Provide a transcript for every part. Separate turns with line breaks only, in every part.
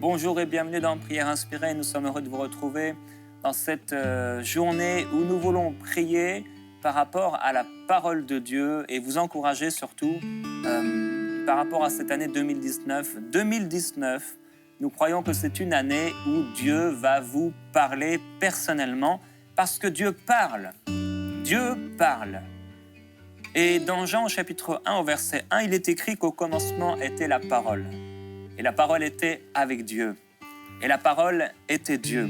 Bonjour et bienvenue dans Prière Inspirée. Nous sommes heureux de vous retrouver dans cette journée où nous voulons prier par rapport à la parole de Dieu et vous encourager surtout par rapport à cette année 2019. 2019, nous croyons que c'est une année où Dieu va vous parler personnellement parce que Dieu parle. Dieu parle. Et dans Jean au chapitre 1 au verset 1, il est écrit qu'au commencement était la parole. Et la parole était avec Dieu. Et la parole était Dieu.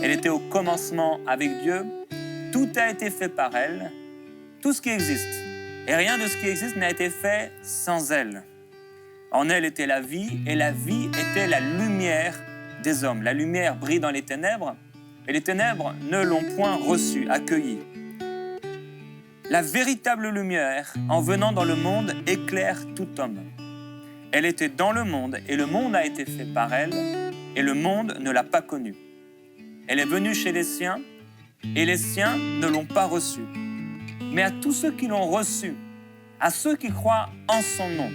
Elle était au commencement avec Dieu. Tout a été fait par elle, tout ce qui existe. Et rien de ce qui existe n'a été fait sans elle. En elle était la vie, et la vie était la lumière des hommes. La lumière brille dans les ténèbres, et les ténèbres ne l'ont point reçue, accueillie. La véritable lumière, en venant dans le monde, éclaire tout homme. Elle était dans le monde, et le monde a été fait par elle, et le monde ne l'a pas connue. Elle est venue chez les siens, et les siens ne l'ont pas reçue. Mais à tous ceux qui l'ont reçue, à ceux qui croient en son nom,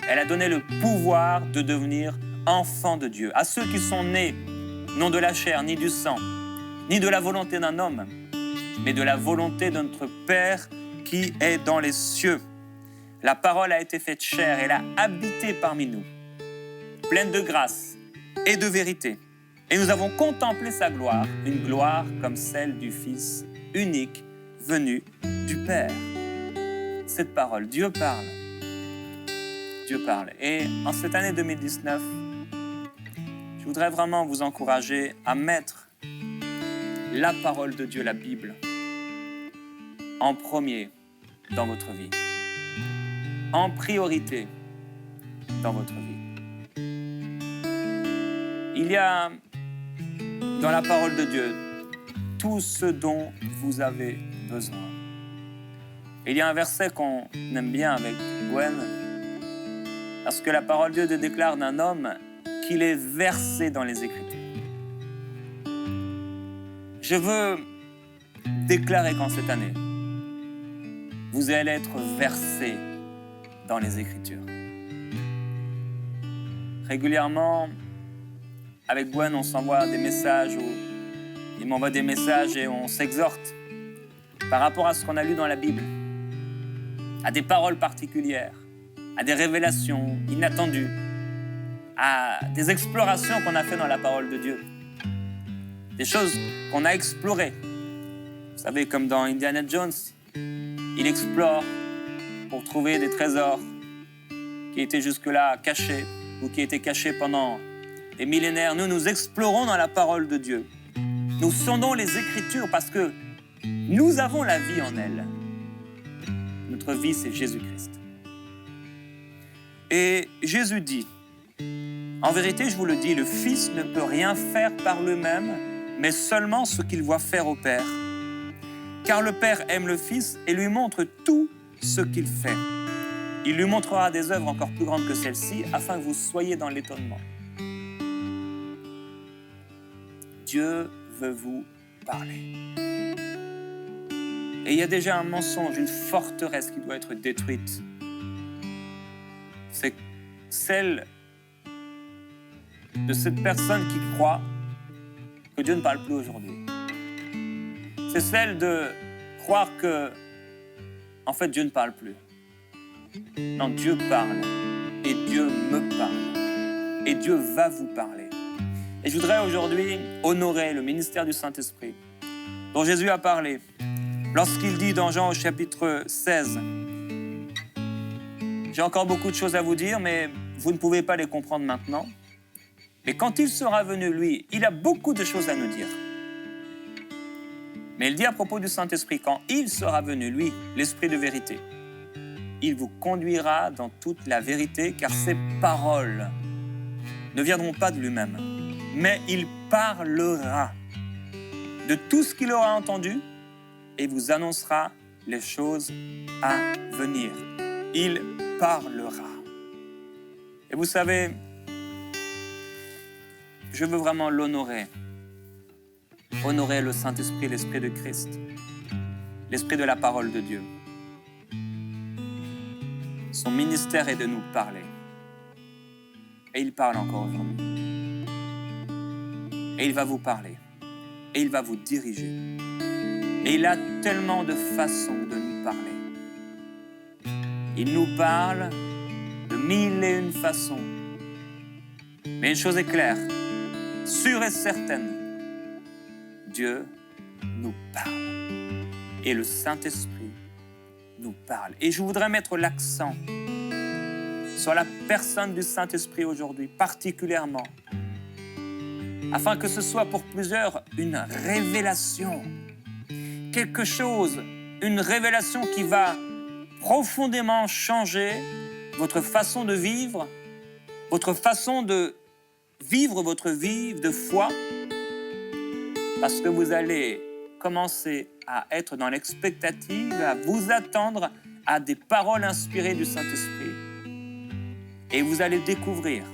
elle a donné le pouvoir de devenir enfants de Dieu. À ceux qui sont nés, non de la chair, ni du sang, ni de la volonté d'un homme, mais de la volonté de notre Père qui est dans les cieux. La parole a été faite chair, elle a habité parmi nous, pleine de grâce et de vérité. Et nous avons contemplé sa gloire, une gloire comme celle du Fils unique venu du Père. Cette parole, Dieu parle. Dieu parle. Et en cette année 2019, je voudrais vraiment vous encourager à mettre la parole de Dieu, la Bible, en premier dans votre vie. En priorité dans votre vie. Il y a dans la parole de Dieu tout ce dont vous avez besoin. Il y a un verset qu'on aime bien avec Gwen, parce que la parole de Dieu déclare d'un homme qu'il est versé dans les Écritures. Je veux déclarer qu'en cette année, vous allez être versé dans les Écritures. Régulièrement, avec Gwen, on s'envoie des messages, ou il m'envoie des messages et on s'exhorte par rapport à ce qu'on a lu dans la Bible, à des paroles particulières, à des révélations inattendues, à des explorations qu'on a fait dans la parole de Dieu, des choses qu'on a explorées. Vous savez, comme dans Indiana Jones, il explore pour trouver des trésors qui étaient jusque-là cachés ou qui étaient cachés pendant des millénaires. Nous explorons dans la parole de Dieu. Nous sondons les Écritures parce que nous avons la vie en elles. Notre vie, c'est Jésus-Christ. Et Jésus dit, en vérité, je vous le dis, le Fils ne peut rien faire par lui-même, mais seulement ce qu'il voit faire au Père. Car le Père aime le Fils et lui montre tout ce qu'il fait. Il lui montrera des œuvres encore plus grandes que celles-ci, afin que vous soyez dans l'étonnement. Dieu veut vous parler. Et il y a déjà un mensonge, une forteresse qui doit être détruite. C'est celle de cette personne qui croit que Dieu ne parle plus aujourd'hui. C'est celle de croire que, en fait, Dieu ne parle plus. Non, Dieu parle. Et Dieu me parle. Et Dieu va vous parler. Et je voudrais aujourd'hui honorer le ministère du Saint-Esprit dont Jésus a parlé lorsqu'il dit dans Jean au chapitre 16 « J'ai encore beaucoup de choses à vous dire, mais vous ne pouvez pas les comprendre maintenant. Mais quand il sera venu, lui, il a beaucoup de choses à nous dire. » Mais il dit à propos du Saint-Esprit, quand il sera venu, lui, l'Esprit de vérité, il vous conduira dans toute la vérité, car ses paroles ne viendront pas de lui-même, mais il parlera de tout ce qu'il aura entendu et vous annoncera les choses à venir. Il parlera. Et vous savez, je veux vraiment l'honorer. Honorer le Saint-Esprit, l'Esprit de Christ, l'Esprit de la parole de Dieu. Son ministère est de nous parler. Et il parle encore aujourd'hui. Et il va vous parler. Et il va vous diriger. Et il a tellement de façons de nous parler. Il nous parle de 1001 façons. Mais une chose est claire, sûre et certaine, Dieu nous parle. Et le Saint-Esprit nous parle. Et je voudrais mettre l'accent sur la personne du Saint-Esprit aujourd'hui, particulièrement, afin que ce soit pour plusieurs une révélation, quelque chose, une révélation qui va profondément changer votre façon de vivre, votre façon de vivre votre vie de foi, parce que vous allez commencer à être dans l'expectative, à vous attendre à des paroles inspirées du Saint-Esprit. Et vous allez découvrir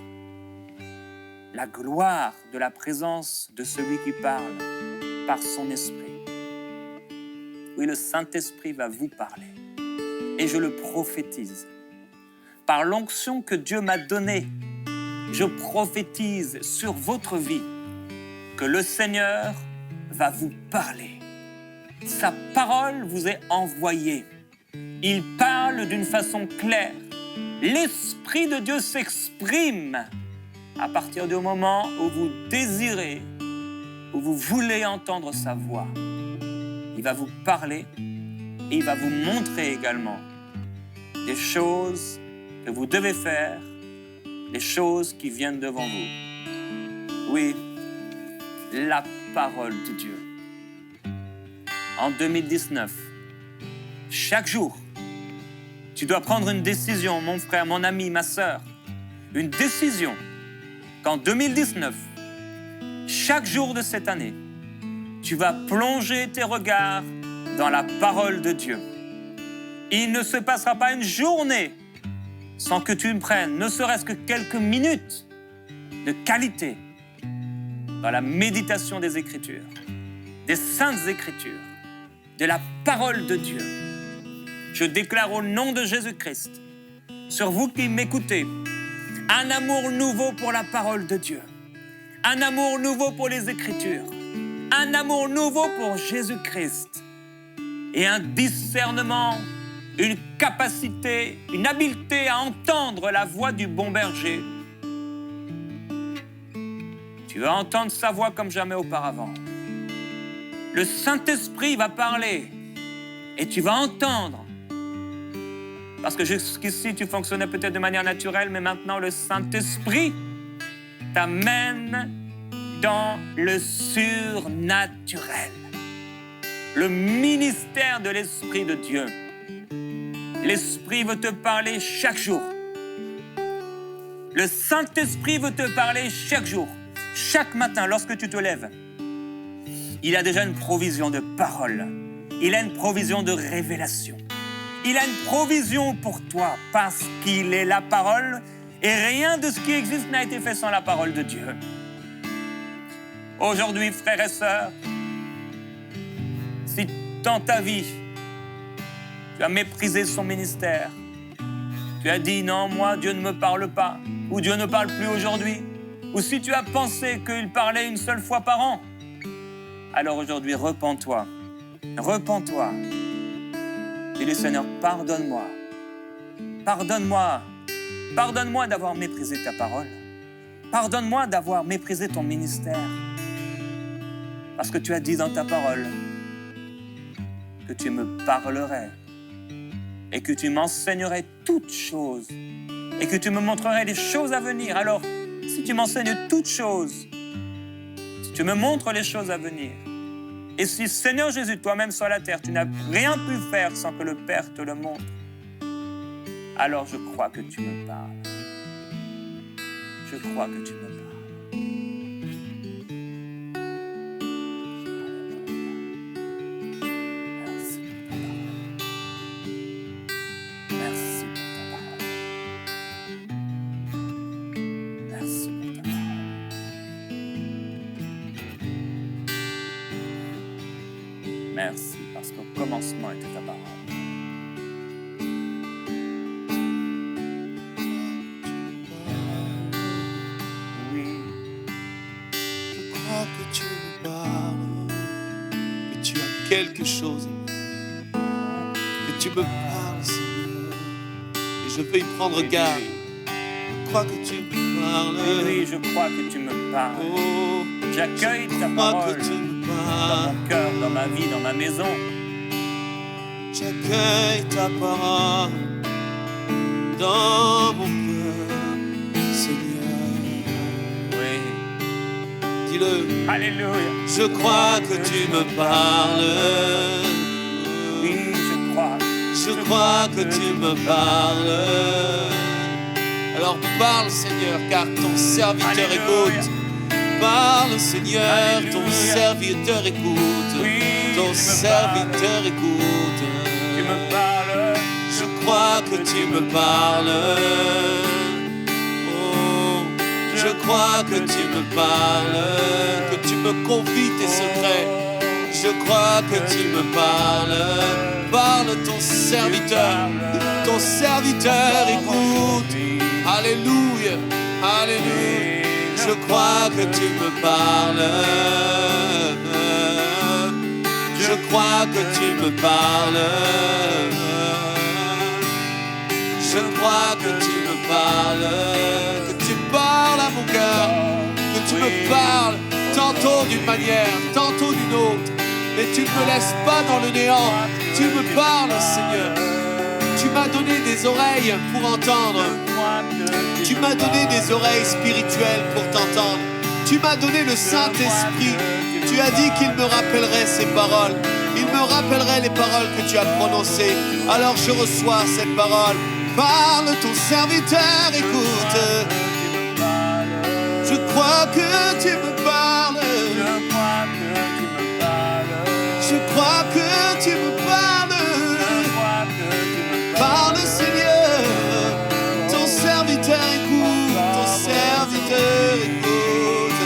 la gloire de la présence de celui qui parle par son esprit. Oui, le Saint-Esprit va vous parler. Et je le prophétise. Par l'onction que Dieu m'a donnée, je prophétise sur votre vie que le Seigneur va vous parler. Sa parole vous est envoyée. Il parle d'une façon claire. L'Esprit de Dieu s'exprime à partir du moment où vous désirez, où vous voulez entendre sa voix. Il va vous parler et il va vous montrer également des choses que vous devez faire, des choses qui viennent devant vous. Oui, la parole de Dieu. En 2019, chaque jour, tu dois prendre une décision, mon frère, mon ami, ma sœur. Une décision qu'en 2019, chaque jour de cette année, tu vas plonger tes regards dans la parole de Dieu. Il ne se passera pas une journée sans que tu prennes ne serait-ce que quelques minutes de qualité dans la méditation des Écritures, des Saintes Écritures, de la parole de Dieu. Je déclare au nom de Jésus-Christ, sur vous qui m'écoutez, un amour nouveau pour la parole de Dieu, un amour nouveau pour les Écritures, un amour nouveau pour Jésus-Christ et un discernement, une capacité, une habileté à entendre la voix du bon berger. Tu vas entendre sa voix comme jamais auparavant. Le Saint-Esprit va parler et tu vas entendre. Parce que jusqu'ici, tu fonctionnais peut-être de manière naturelle, mais maintenant, le Saint-Esprit t'amène dans le surnaturel. Le ministère de l'Esprit de Dieu. L'Esprit veut te parler chaque jour. Le Saint-Esprit veut te parler chaque jour. Chaque matin, lorsque tu te lèves, il a déjà une provision de parole. Il a une provision de révélation. Il a une provision pour toi parce qu'il est la parole et rien de ce qui existe n'a été fait sans la parole de Dieu. Aujourd'hui, frères et sœurs, si dans ta vie, tu as méprisé son ministère, tu as dit non, moi, Dieu ne me parle pas, ou Dieu ne parle plus aujourd'hui, ou si tu as pensé qu'il parlait une seule fois par an, alors aujourd'hui, repens-toi. Repens-toi. Dis-lui, Seigneur, pardonne-moi. Pardonne-moi. Pardonne-moi d'avoir méprisé ta parole. Pardonne-moi d'avoir méprisé ton ministère. Parce que tu as dit dans ta parole que tu me parlerais et que tu m'enseignerais toutes choses et que tu me montrerais les choses à venir. Alors, si tu m'enseignes toutes choses, si tu me montres les choses à venir, et si, Seigneur Jésus, toi-même sur la terre, tu n'as rien pu faire sans que le Père te le montre, alors je crois que tu me parles. Je crois que tu me parles. Merci pour ta parole. Merci pour ta parole. Merci pour ta parole. Merci parce qu'au commencement était ta parole. Oui.
Je crois que quelque chose. Que tu me parles, Seigneur. Et je veux y prendre garde. Je crois que tu me parles.
Oui, je crois que tu me parles.
Oh,
J'accueille ta
je crois
parole
que tu me
dans
parles.
mon cœur, dans ma vie, dans ma maison.
J'accueille ta parole dans mon cœur, Seigneur.
Oui.
Dis-le.
Alléluia.
Je crois que tu me parles.
Oui, je crois.
Je crois que tu me parles. Alors parle, Seigneur, car ton serviteur
Alléluia.
écoute. Parle, Seigneur,
Alléluia.
ton serviteur écoute.
Oui,
Ton
tu me
serviteur écoute.
Tu me parles.
Je crois que tu me parles. Oh, je crois que tu me parles, que tu me confies tes secrets. Je crois que tu me parles. Parle ton serviteur. Ton serviteur écoute. Alléluia. Alléluia. Je crois que tu me parles. Je crois que tu me parles. Je crois que tu me parles. Que tu parles à mon cœur. Que tu me parles tantôt d'une manière, tantôt d'une autre. Mais tu ne me laisses pas dans le néant. Tu me parles, Seigneur. Tu m'as donné des oreilles pour entendre. Tu m'as donné des oreilles spirituelles pour t'entendre. Tu m'as donné le Saint-Esprit. Tu as dit qu'il me rappellerait ces paroles. Il me rappellerait les paroles que tu as prononcées. Alors je reçois cette parole. Parle, ton serviteur écoute. Je crois que tu me parles. Je crois que tu me parles. Parle, Seigneur. Ton serviteur écoute. Ton serviteur écoute.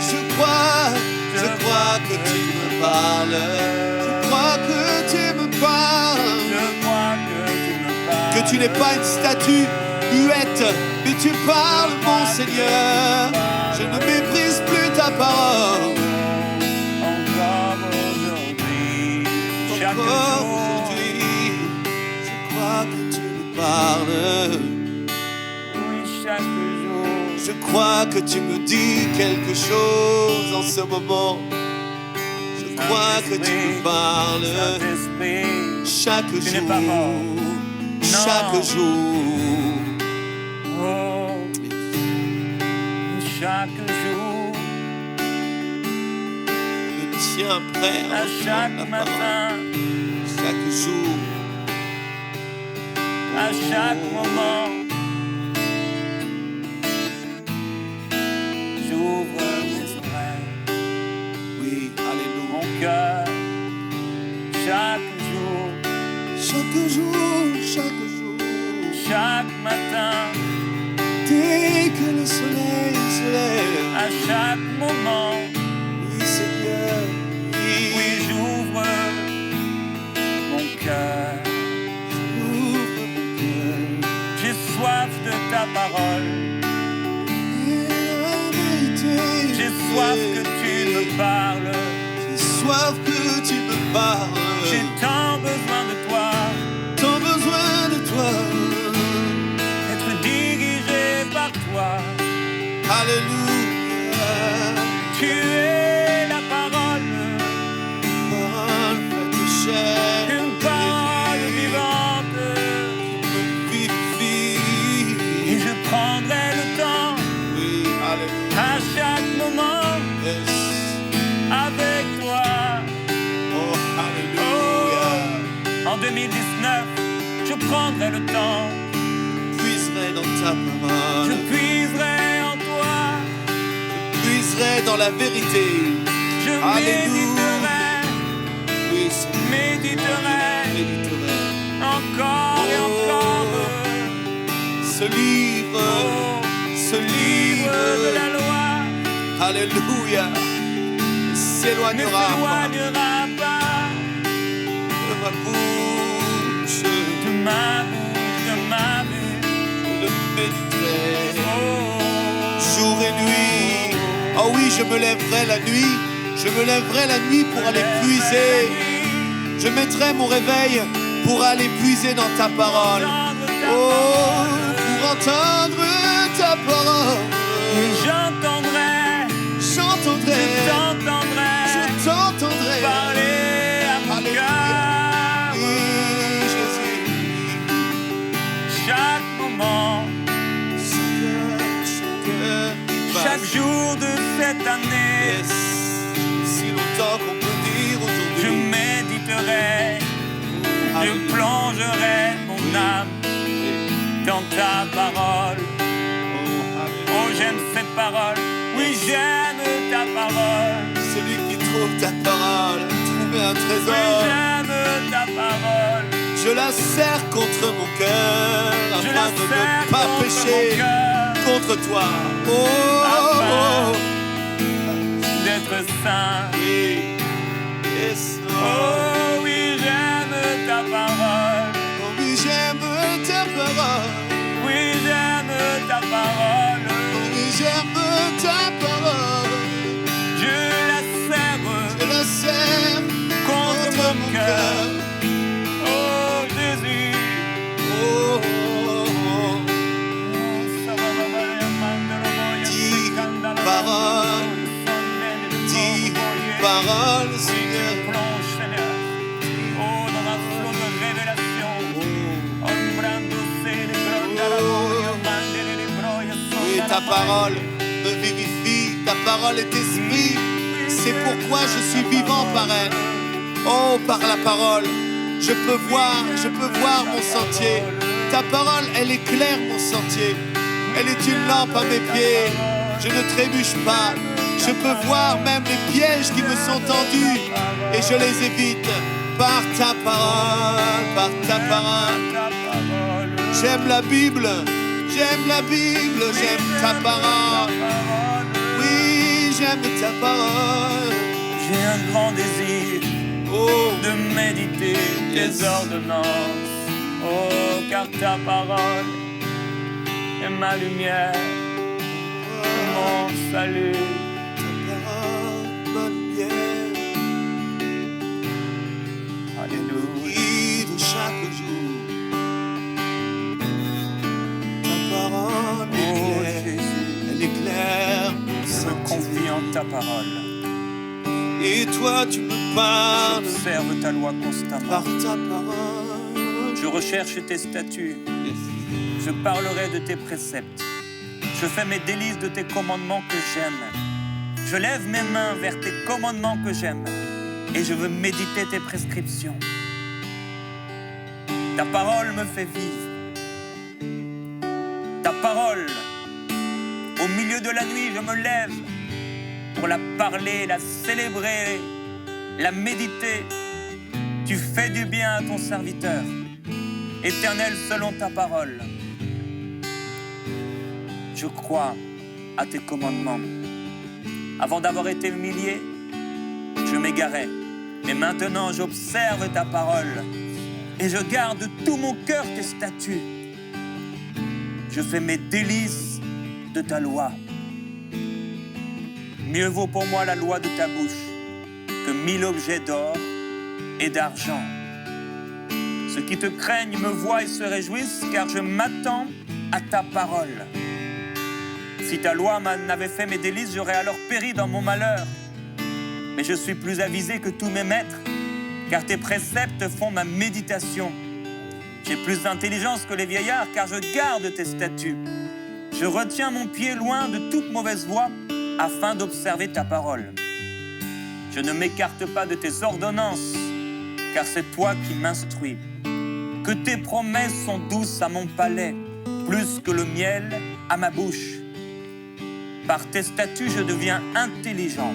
Je crois que tu me parles. Je crois que tu me parles. Que tu n'es pas une statue muette, mais tu parles, mon Seigneur. Je ne méprise plus ta parole.
Encore aujourd'hui, chaque
Encore
jour.
aujourd'hui, je crois que tu me parles.
Oui, chaque jour.
Je crois que tu me dis quelque chose en ce moment. Je crois que tu me parles
Saint-Esprit,
chaque
tu n'es pas mort.
jour. Chaque jour.
Oh, chaque jour,
Je me tiens prêt
à
à
chaque
entendre la parole.
matin,
Chaque jour.
à chaque moment, j'ouvre mes oreilles,
Oui, alléluia.
mon cœur, chaque jour,
Chaque jour, chaque jour.
chaque matin,
Dès que le soleil se lève.
à chaque moment.
Oui, Seigneur.
Oui, j'ouvre mon cœur.
Ouvre mon cœur.
J'ai soif de ta parole.
Et la vérité.
J'ai soif que tu me parles.
J'ai soif que tu me parles.
J'ai tant besoin de toi.
Tant besoin de toi.
Être dirigé par toi.
Alléluia.
Tu es la parole.
Parole faite chair.
Une parole vivante.
Me vivifie.
Et je prendrai le temps
Oui, alléluia.
à chaque moment
Yes.
avec toi.
Oh, alléluia.
En 2019, je prendrai le temps.
Puiserai dans ta
Je
parole.
puiserai en toi.
Puiserai dans la vérité.
Je
Alléluia.
méditerai,
Oui, Seigneur.
méditerai
Méditerai.
encore et encore.
Ce livre.
Oh,
Ce
livre de la
livre.
loi
Alléluia.
ne
S'éloignera pas
s'éloignera pas
de ma bouche.
de ma bouche, de ma bouche.
Je le méditerai.
Oh,
Jour et nuit. Oh oui, je me lèverai la nuit. Je me lèverai la nuit pour aller puiser. Je mettrai mon réveil pour aller puiser dans ta parole. Oh, pour entendre ta parole.
J'entendrai,
J'entendrai, je t'entendrai
parler à mon cœur.
Oui, Jésus.
Chaque moment, chaque jour de cette année,
Yes. Si longtemps qu'on peut dire
je
aujourd'hui.
méditerai, je
Alléluia.
plongerai mon âme dans ta parole.
Oh, alléluia.
Oh, j'aime cette parole. Oui, j'aime ta parole.
Celui qui trouve ta parole, trouver un
Oui,
trésor.
j'aime ta parole.
Je la serre contre mon cœur
Je la
afin de
serre
ne pas
contre
pécher
mon cœur,
contre toi. Oh,
Afin d'être saint.
oui, yes, oh,
Oh oui, j'aime ta parole.
oh, oui, j'aime ta parole.
Oui, j'aime ta parole.
Oh, oui, j'aime ta parole.
Je la serre
Je la serre
contre mon cœur. Oh Jésus.
Oh, oh, oh. Dis parole. Dis parole, Seigneur.
Plonge, Seigneur. Oh, dans un flot de révélation.
Oui, ta parole me vivifie, ta parole est esprit. C'est pourquoi je suis vivant par elle. Oh, par la parole, je peux voir mon sentier. Ta parole, elle éclaire mon sentier. Elle est une lampe à mes pieds. Je ne trébuche pas. Je peux voir même les pièges qui me sont tendus et je les évite par ta parole, par ta parole. J'aime la Bible, j'aime la Bible, j'aime ta parole. Oui, j'aime ta parole.
J'ai un grand désir
Oh,
de méditer
Yes.
tes ordonnances. Oh, car ta parole est ma lumière, mon salut.
ta parole, ma lumière,
Alléluia.
qui de chaque jour. Ta parole
Oh
éclaire,
Jésus,
elle éclaire mon
je me
sentier.
confie en ta parole.
Et toi, tu me parles
J'observe ta loi constamment.
par ta parole.
Je recherche tes statuts.
Yes.
Je parlerai de tes préceptes. Je fais mes délices de tes commandements que j'aime. Je lève mes mains vers tes commandements que j'aime. Et je veux méditer tes prescriptions. Ta parole me fait vivre. Ta parole, au milieu de la nuit, je me lève pour la parler, la célébrer, la méditer. Tu fais du bien à ton serviteur. Éternel, selon ta parole, je crois à tes commandements. Avant d'avoir été humilié, je m'égarais. Mais maintenant, j'observe ta parole et je garde de tout mon cœur tes statuts. Je fais mes délices de ta loi. Mieux vaut pour moi la loi de ta bouche que 1000 objets d'or et d'argent. Ceux qui te craignent me voient et se réjouissent, car je m'attends à ta parole. Si ta loi n'avait fait mes délices, j'aurais alors péri dans mon malheur. Mais je suis plus avisé que tous mes maîtres, car tes préceptes font ma méditation. J'ai plus d'intelligence que les vieillards, car je garde tes statuts. Je retiens mon pied loin de toute mauvaise voie, afin d'observer ta parole. Je ne m'écarte pas de tes ordonnances, car c'est toi qui m'instruis. Que tes promesses sont douces à mon palais, plus que le miel à ma bouche. Par tes statuts, je deviens intelligent.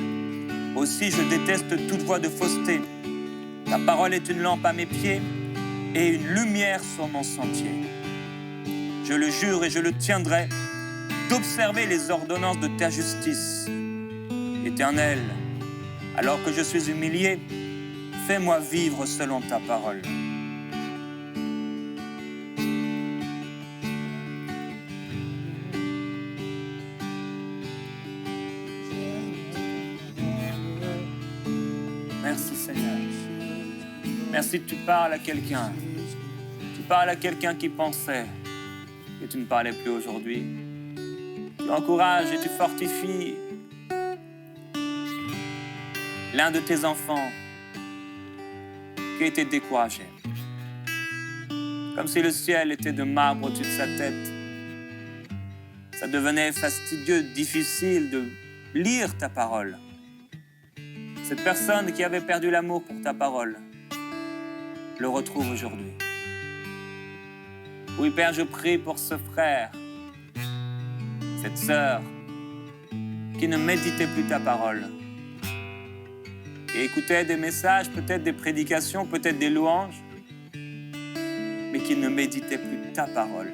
Aussi, je déteste toute voie de fausseté. Ta parole est une lampe à mes pieds et une lumière sur mon sentier. Je le jure et je le tiendrai, d'observer les ordonnances de ta justice. Éternel, alors que je suis humilié, fais-moi vivre selon ta parole. Merci Seigneur. Merci que tu parles à quelqu'un. Tu parles à quelqu'un qui pensait que tu ne parlais plus aujourd'hui. Tu encourages et tu fortifies l'un de tes enfants qui a été découragé. Comme si le ciel était de marbre au-dessus de sa tête. Ça devenait fastidieux, difficile de lire ta parole. Cette personne qui avait perdu l'amour pour ta parole le retrouve aujourd'hui. Oui, Père, je prie pour ce frère, cette sœur qui ne méditait plus ta parole et écoutait des messages, peut-être des prédications, peut-être des louanges, mais qui ne méditait plus ta parole.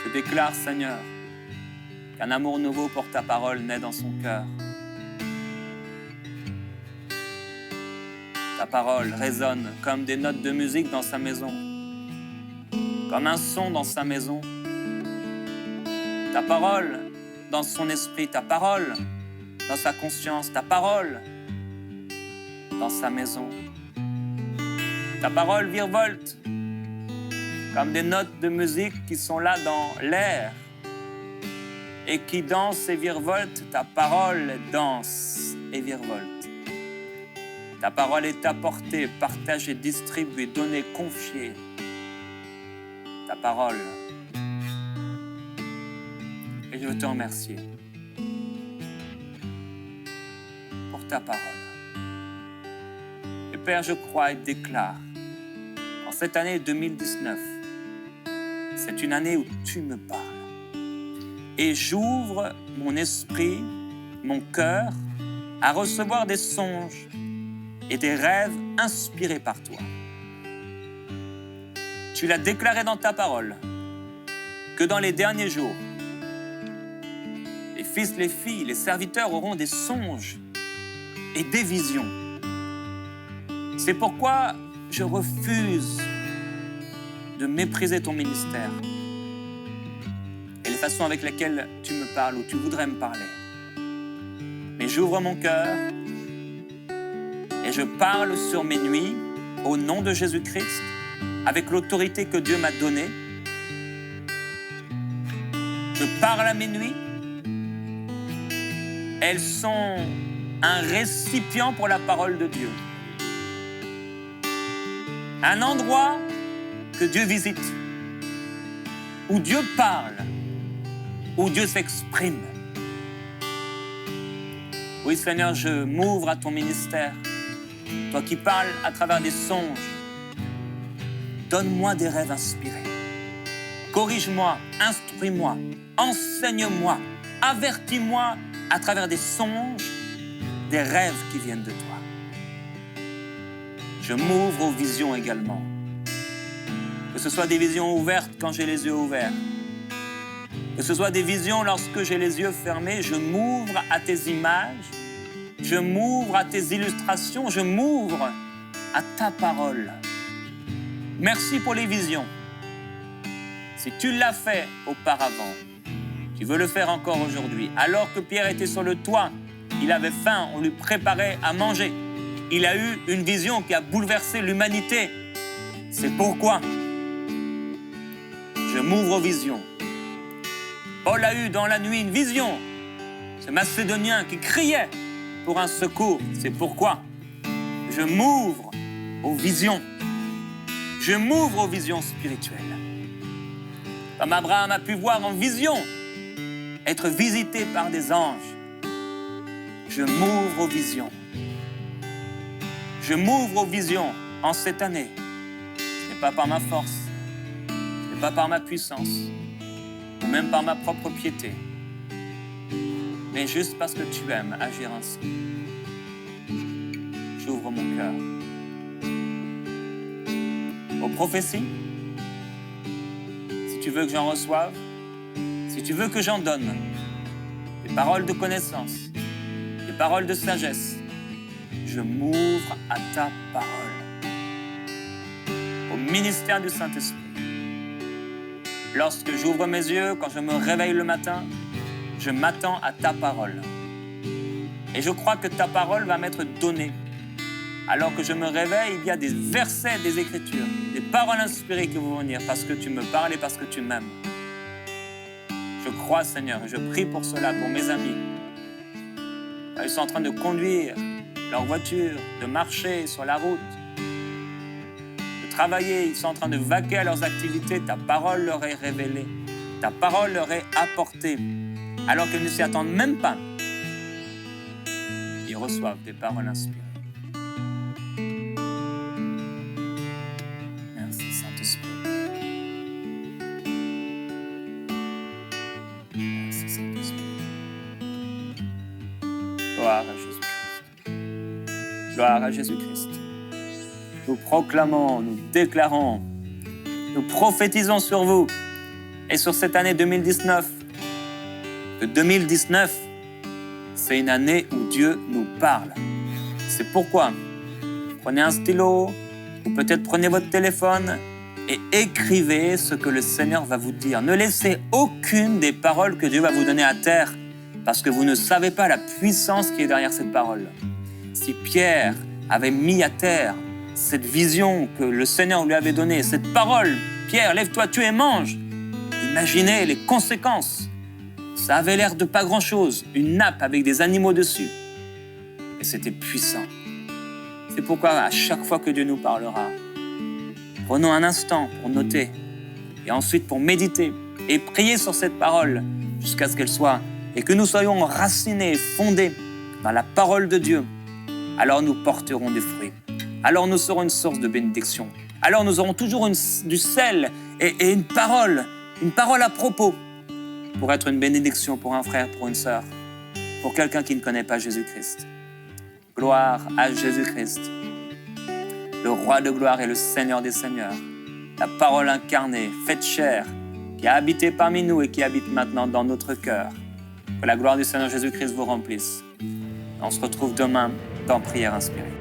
Je déclare, Seigneur, qu'un amour nouveau pour ta parole naît dans son cœur. Ta parole résonne comme des notes de musique dans sa maison, comme un son dans sa maison. Ta parole dans son esprit, ta parole dans sa conscience, ta parole dans sa maison. Ta parole virevolte comme des notes de musique qui sont là dans l'air et qui dansent et virevoltent. Ta parole danse et virevolte. Ta parole est apportée, partagée, distribuée, donnée, confiée. Ta parole. Et je veux te remercier pour ta parole. Et Père, je crois et déclare qu'en cette année 2019, c'est une année où tu me parles. Et j'ouvre mon esprit, mon cœur, à recevoir des songes et des rêves inspirés par toi. Tu l'as déclaré dans ta parole, que dans les derniers jours, les fils, les filles, les serviteurs auront des songes et des visions. C'est pourquoi je refuse de mépriser ton ministère et les façons avec lesquelles tu me parles ou tu voudrais me parler. Mais j'ouvre mon cœur et je parle sur mes nuits au nom de Jésus-Christ avec l'autorité que Dieu m'a donnée. Je parle à mes nuits. Elles sont un récipient pour la parole de Dieu. Un endroit que Dieu visite, où Dieu parle, où Dieu s'exprime. Oui, Seigneur, je m'ouvre à ton ministère. Toi qui parles à travers des songes, donne-moi des rêves inspirés. Corrige-moi, instruis-moi, enseigne-moi, avertis-moi à travers des songes, des rêves qui viennent de toi. Je m'ouvre aux visions également. Que ce soit des visions ouvertes quand j'ai les yeux ouverts. Que ce soit des visions lorsque j'ai les yeux fermés, je m'ouvre à tes images, je m'ouvre à tes illustrations, je m'ouvre à ta parole. Merci pour les visions. Si tu l'as fait auparavant, tu veux le faire encore aujourd'hui. Alors que Pierre était sur le toit, il avait faim, on lui préparait à manger. Il a eu une vision qui a bouleversé l'humanité. C'est pourquoi je m'ouvre aux visions. Paul a eu dans la nuit une vision. Ce Macédonien qui criait pour un secours. C'est pourquoi je m'ouvre aux visions. Je m'ouvre aux visions spirituelles. Comme Abraham a pu voir en vision, être visité par des anges, je m'ouvre aux visions. Je m'ouvre aux visions en cette année. Ce n'est pas par ma force, ce n'est pas par ma puissance, ou même par ma propre piété, mais juste parce que tu aimes agir ainsi. J'ouvre mon cœur aux prophéties, si tu veux que j'en reçoive, si tu veux que j'en donne, des paroles de connaissance, des paroles de sagesse, je m'ouvre à ta parole, au ministère du Saint-Esprit. Lorsque j'ouvre mes yeux, quand je me réveille le matin, je m'attends à ta parole. Et je crois que ta parole va m'être donnée. Alors que je me réveille, il y a des versets des Écritures, des paroles inspirées qui vont venir parce que tu me parles et parce que tu m'aimes. Je crois, Seigneur, et je prie pour cela, pour mes amis. Ils sont en train de conduire leur voiture, de marcher sur la route, de travailler, ils sont en train de vaquer à leurs activités. Ta parole leur est révélée, ta parole leur est apportée, alors qu'ils ne s'y attendent même pas. Ils reçoivent des paroles inspirées. Merci, Saint-Esprit. Merci, Saint-Esprit. Gloire à Jésus-Christ. Gloire à Jésus-Christ. Nous proclamons, nous déclarons, nous prophétisons sur vous et sur cette année 2019. Que 2019, c'est une année où Dieu nous parle. C'est pourquoi prenez un stylo ou peut-être prenez votre téléphone et écrivez ce que le Seigneur va vous dire. Ne laissez aucune des paroles que Dieu va vous donner à terre parce que vous ne savez pas la puissance qui est derrière cette parole. Si Pierre avait mis à terre cette vision que le Seigneur lui avait donnée, cette parole, Pierre, lève-toi, tue et mange. Imaginez les conséquences. Ça avait l'air de pas grand-chose, une nappe avec des animaux dessus. Et c'était puissant. C'est pourquoi à chaque fois que Dieu nous parlera, prenons un instant pour noter et ensuite pour méditer et prier sur cette parole jusqu'à ce qu'elle soit et que nous soyons enracinés, fondés dans la parole de Dieu. Alors nous porterons des fruits. Alors nous serons une source de bénédiction. Alors nous aurons toujours du sel et une parole à propos pour être une bénédiction pour un frère, pour une sœur, pour quelqu'un qui ne connaît pas Jésus-Christ. Gloire à Jésus-Christ, le roi de gloire et le Seigneur des seigneurs, la parole incarnée, faite chair, qui a habité parmi nous et qui habite maintenant dans notre cœur. Que la gloire du Seigneur Jésus-Christ vous remplisse. On se retrouve demain dans Prière inspirée.